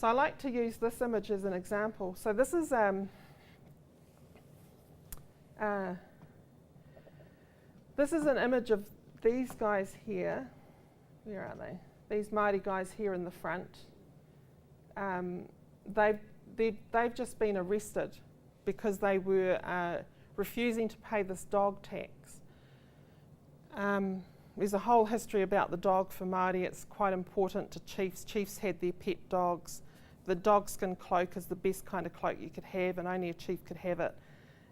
So I like to use this image as an example. So this is an image of these guys here. Where are they? These Maori guys here in the front. They've just been arrested because they were refusing to pay this dog tax. There's a whole history about the dog for Māori. It's quite important to chiefs. Chiefs had their pet dogs. The dogskin cloak is the best kind of cloak you could have, and only a chief could have it.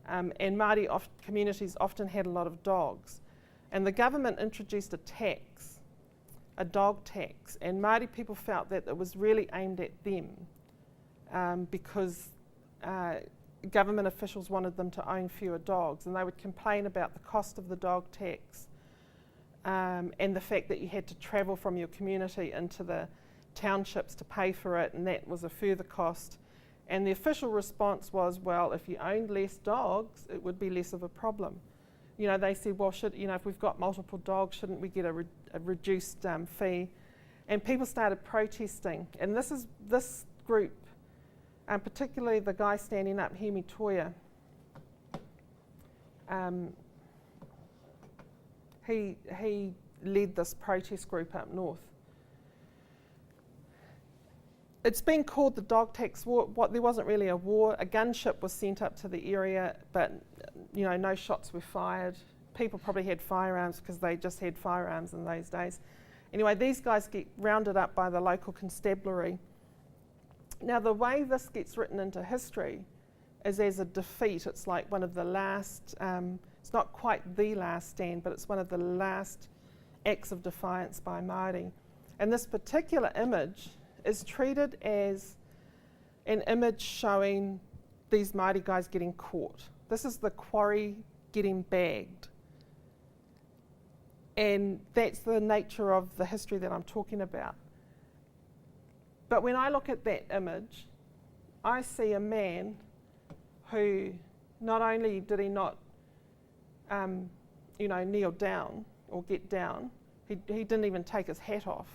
And Māori communities often had a lot of dogs. And the government introduced a tax, a dog tax, and Māori people felt that it was really aimed at them because government officials wanted them to own fewer dogs, and they would complain about the cost of the dog tax and the fact that you had to travel from your community into the townships to pay for it, and that was a further cost. And the official response was, well, if you owned less dogs, it would be less of a problem. You know, they said, well, if we've got multiple dogs, shouldn't we get a reduced fee? And people started protesting. And this group, particularly the guy standing up, Hemi Toia, he led this protest group up north. It's been called the dog tax war. There wasn't really a war. A gunship was sent up to the area, but no shots were fired. People probably had firearms because they just had firearms in those days. Anyway, these guys get rounded up by the local constabulary. Now, the way this gets written into history is as a defeat. It's like one of the last, it's not quite the last stand, but it's one of the last acts of defiance by Māori. And this particular image is treated as an image showing these Māori guys getting caught. This is the quarry getting bagged. And that's the nature of the history that I'm talking about. But when I look at that image, I see a man who not only did he not kneel down or get down, he didn't even take his hat off.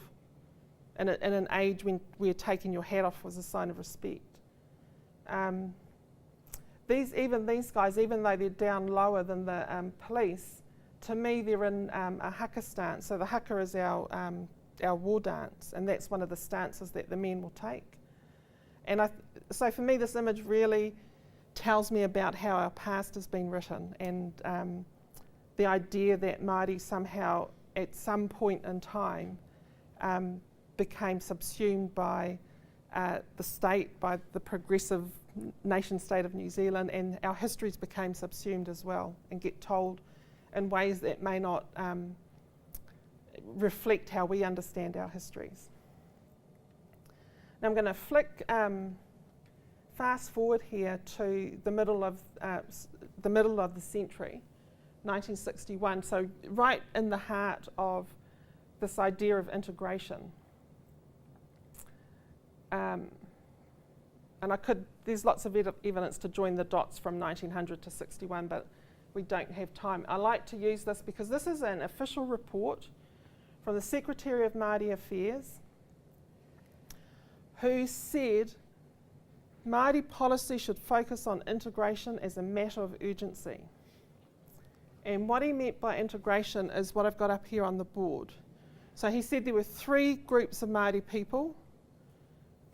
In an age where taking your hat off was a sign of respect. These guys, even though they're down lower than the police, to me they're in a haka stance. So the haka is our war dance, and that's one of the stances that the men will take. And so for me, this image really tells me about how our past has been written, and the idea that Māori somehow, at some point in time, became subsumed by the state, by the progressive nation state of New Zealand, and our histories became subsumed as well and get told in ways that may not reflect how we understand our histories. Now I'm going to flick fast forward here to the middle of the century, 1961. So right in the heart of this idea of integration. And there's lots of evidence to join the dots from 1900 to 61, but we don't have time. I like to use this because this is an official report from the Secretary of Māori Affairs, who said Māori policy should focus on integration as a matter of urgency. And what he meant by integration is what I've got up here on the board. So he said there were three groups of Māori people.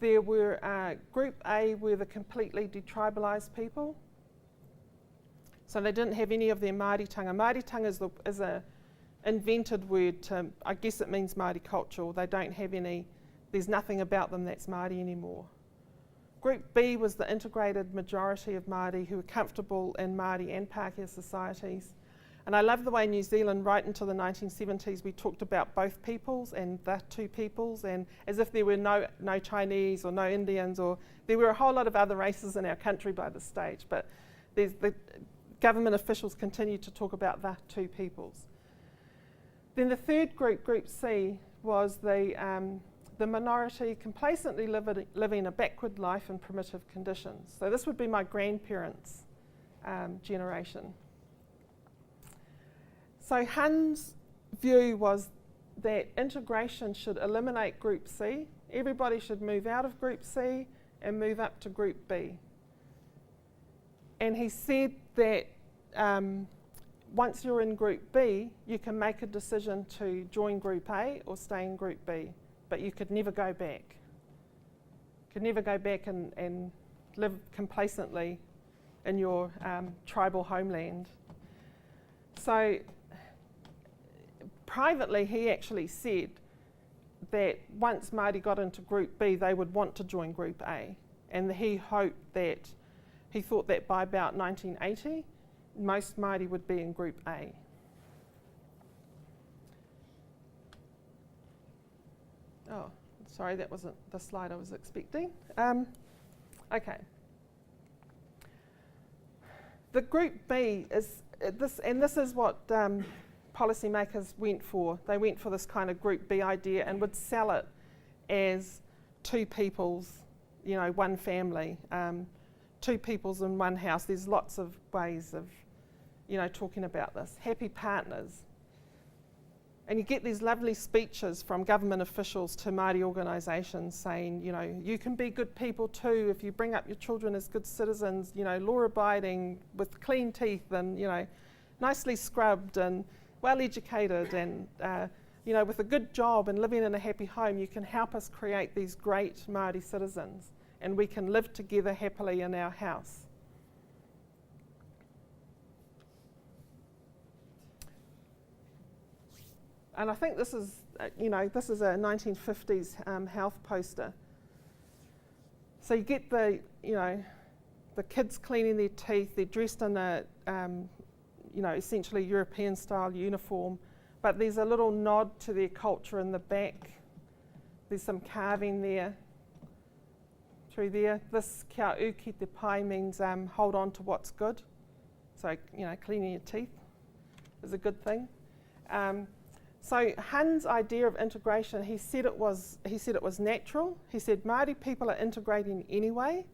There were Group A were the completely detribalised people. So they didn't have any of their Māoritanga. Māoritanga is an invented word to, I guess it means Māori culture. They don't have any, there's nothing about them that's Māori anymore. Group B was the integrated majority of Māori who were comfortable in Māori and Pākehā societies. And I love the way New Zealand, right until the 1970s, we talked about both peoples and the two peoples, and as if there were no Chinese or no Indians, or there were a whole lot of other races in our country by this stage, but the government officials continued to talk about the two peoples. Then the third group, Group C, was the minority complacently living a backward life in primitive conditions. So this would be my grandparents' generation. So Hunt's view was that integration should eliminate Group C Everybody should move out of Group C and move up to Group B. And he said that once you're in Group B, you can make a decision to join Group A or stay in Group B, but you could never go back. Could never go back and live complacently in your tribal homeland. So privately, he actually said that once Māori got into Group B, they would want to join Group A, and he thought that by about 1980, most Māori would be in Group A. Oh, sorry, that wasn't the slide I was expecting. Okay. The Group B is this, and this is what policymakers went for. They went for this kind of Group B idea and would sell it as two peoples, one family, two peoples in one house. There's lots of ways of, talking about this. Happy partners. And you get these lovely speeches from government officials to Māori organisations saying, you can be good people too if you bring up your children as good citizens, law-abiding, with clean teeth and, nicely scrubbed and well-educated and, with a good job and living in a happy home, you can help us create these great Māori citizens and we can live together happily in our house. And I think this is, this is a 1950s health poster. So you get the kids cleaning their teeth. They're dressed in a, essentially European-style uniform, but there's a little nod to their culture in the back. There's some carving there, through there. This kia u ki te pai means hold on to what's good. So, cleaning your teeth is a good thing. So Hunt's idea of integration, he said it was natural. He said Māori people are integrating anyway.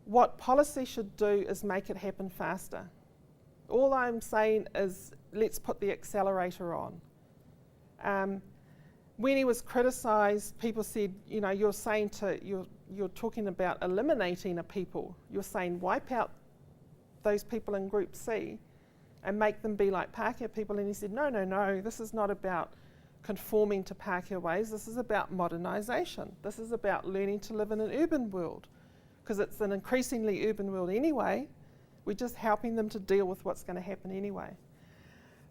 What policy should do is make it happen faster. All I'm saying is let's put the accelerator on. When he was criticised, people said, you're talking about eliminating a people. You're saying wipe out those people in Group C and make them be like Pākehā people. And he said, no, this is not about conforming to Pākehā ways. This is about modernisation. This is about learning to live in an urban world, because it's an increasingly urban world anyway. We're just helping them to deal with what's going to happen anyway.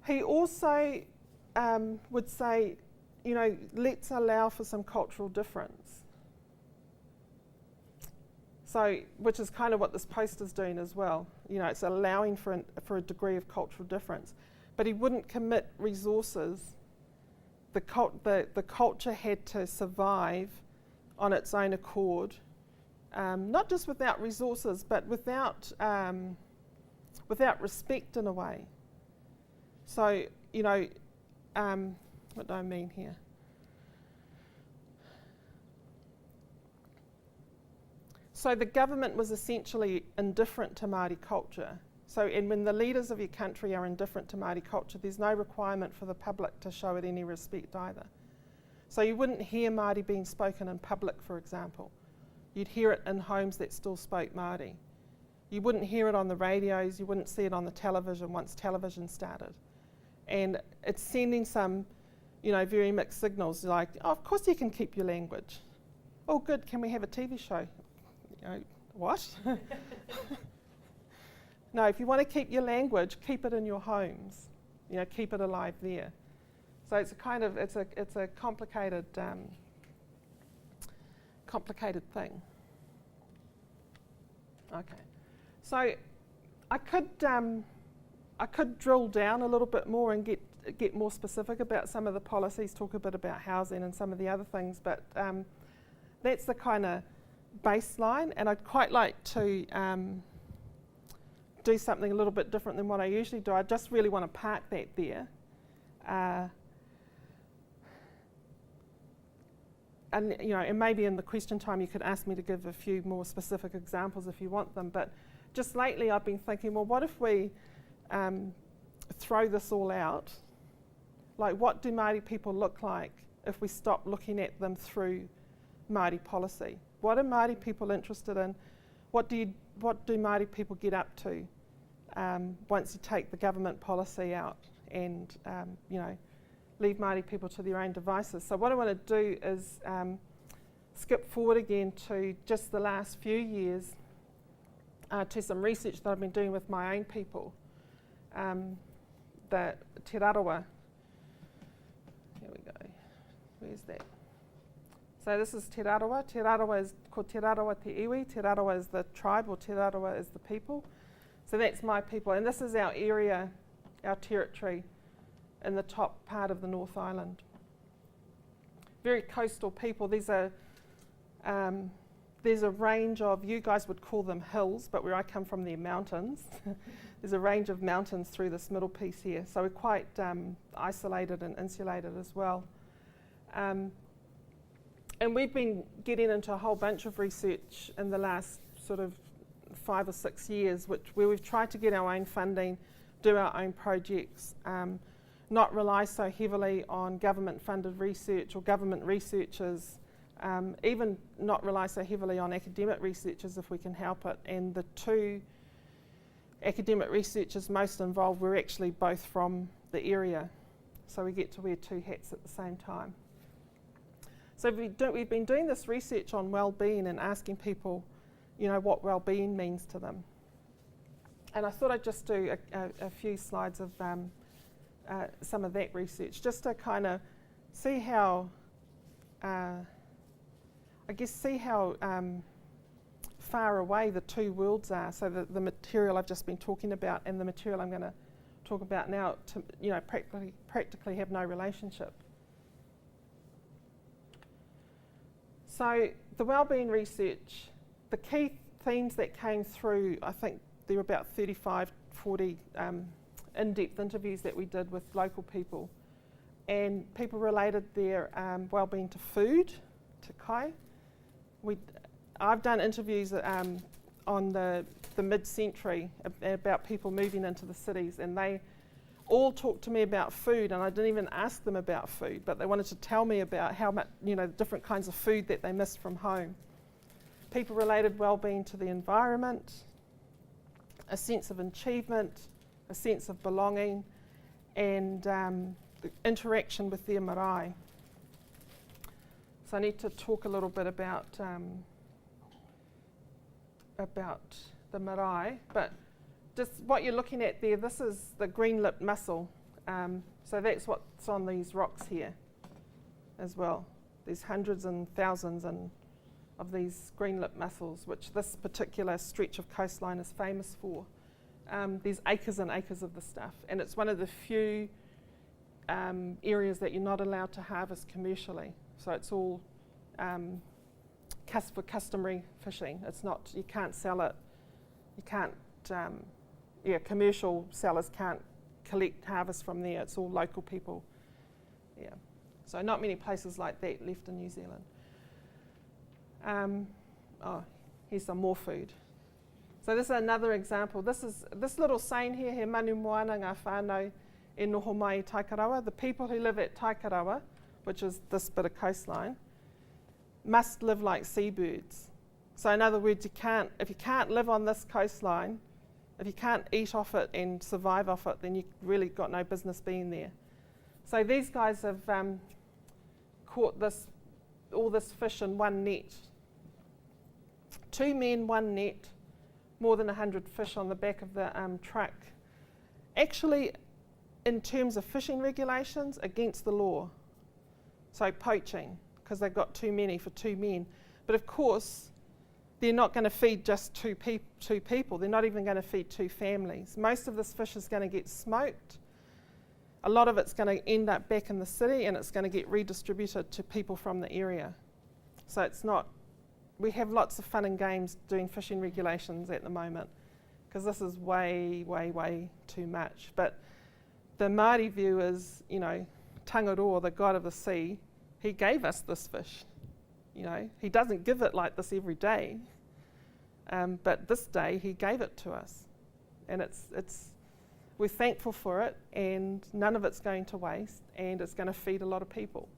He also would say, let's allow for some cultural difference. So, which is kind of what this poster's doing as well. It's allowing for a degree of cultural difference. But he wouldn't commit resources. The culture had to survive on its own accord, not just without resources, but without respect in a way. So, what do I mean here? So the government was essentially indifferent to Māori culture. And when the leaders of your country are indifferent to Māori culture, there's no requirement for the public to show it any respect either. So you wouldn't hear Māori being spoken in public, for example. You'd hear it in homes that still spoke Māori. You wouldn't hear it on the radios, you wouldn't see it on the television once television started. And it's sending some, very mixed signals, like, oh, of course you can keep your language. Oh, good, can we have a TV show? What? No, if you want to keep your language, keep it in your homes. Keep it alive there. So it's a complicated thing. Okay, so I could drill down a little bit more and get more specific about some of the policies, talk a bit about housing and some of the other things, but that's the kind of baseline, and I'd quite like to do something a little bit different than what I usually do. I just really want to park that there. And maybe in the question time you could ask me to give a few more specific examples if you want them, but just lately I've been thinking, well, what if we throw this all out? Like, what do Māori people look like if we stop looking at them through Māori policy. What are Māori people interested in? What do Māori people get up to once you take the government policy out and leave Māori people to their own devices? So what I want to do is skip forward again to just the last few years to some research that I've been doing with my own people. The Te Raroa. Here we go. Where's that? So this is Te Raroa. Te Raroa is called Te Raroa Te Iwi. Te Raroa is the tribe, or Te Raroa is the people. So that's my people, and this is our area, our territory in the top part of the North Island. Very coastal people. There's a range of, you guys would call them hills, but where I come from, they're mountains. There's a range of mountains through this middle piece here, so we're quite isolated and insulated as well. And we've been getting into a whole bunch of research in the last sort of 5 or 6 years, where we've tried to get our own funding, do our own projects, not rely so heavily on government-funded research or government researchers, even not rely so heavily on academic researchers if we can help it. And the two academic researchers most involved were actually both from the area, so we get to wear two hats at the same time. So we've been doing this research on well-being and asking people, what well-being means to them. And I thought I'd just do a few slides of some of that research, just to kind of see how, far away the two worlds are. So the material I've just been talking about and the material I'm going to talk about now, practically have no relationship. So the wellbeing research, the key themes that came through, I think there were about 35, 40 in-depth interviews that we did with local people, and people related their wellbeing to food, to kai. I've done interviews on the mid-century about people moving into the cities, and they all talked to me about food, and I didn't even ask them about food, but they wanted to tell me about how much, different kinds of food that they missed from home. People related well-being to the environment, a sense of achievement, a sense of belonging, and the interaction with their marae. So I need to talk a little bit about the marae, but just what you're looking at there, this is the green-lipped mussel. So that's what's on these rocks here as well. There's hundreds and thousands of these green-lipped mussels, which this particular stretch of coastline is famous for. There's acres and acres of the stuff, and it's one of the few areas that you're not allowed to harvest commercially. So it's all for customary fishing. It's not, you can't sell it, you can't, commercial sellers can't collect harvest from there. It's all local people. Yeah. So not many places like that left in New Zealand. Here's some more food. So this is another example. This little saying here, he manu moana ngā whānau e noho mai i Taikarawa. The people who live at Taikarawa, which is this bit of coastline, must live like seabirds. So in other words, if you can't live on this coastline, if you can't eat off it and survive off it, then you've really got no business being there. So these guys have caught all this fish in one net. 2 men, 1 net, more than 100 fish on the back of the truck. Actually, in terms of fishing regulations, against the law. So poaching, because they've got too many for 2 men. But of course, they're not going to feed just two people. They're not even going to feed 2 families. Most of this fish is going to get smoked. A lot of it's going to end up back in the city, and it's going to get redistributed to people from the area. So it's not, we have lots of fun and games doing fishing regulations at the moment, because this is way, way, way too much. But the Māori view is, Tangaroa, the god of the sea, he gave us this fish. He doesn't give it like this every day, but this day he gave it to us, and we're thankful for it, and none of it's going to waste, and it's going to feed a lot of people.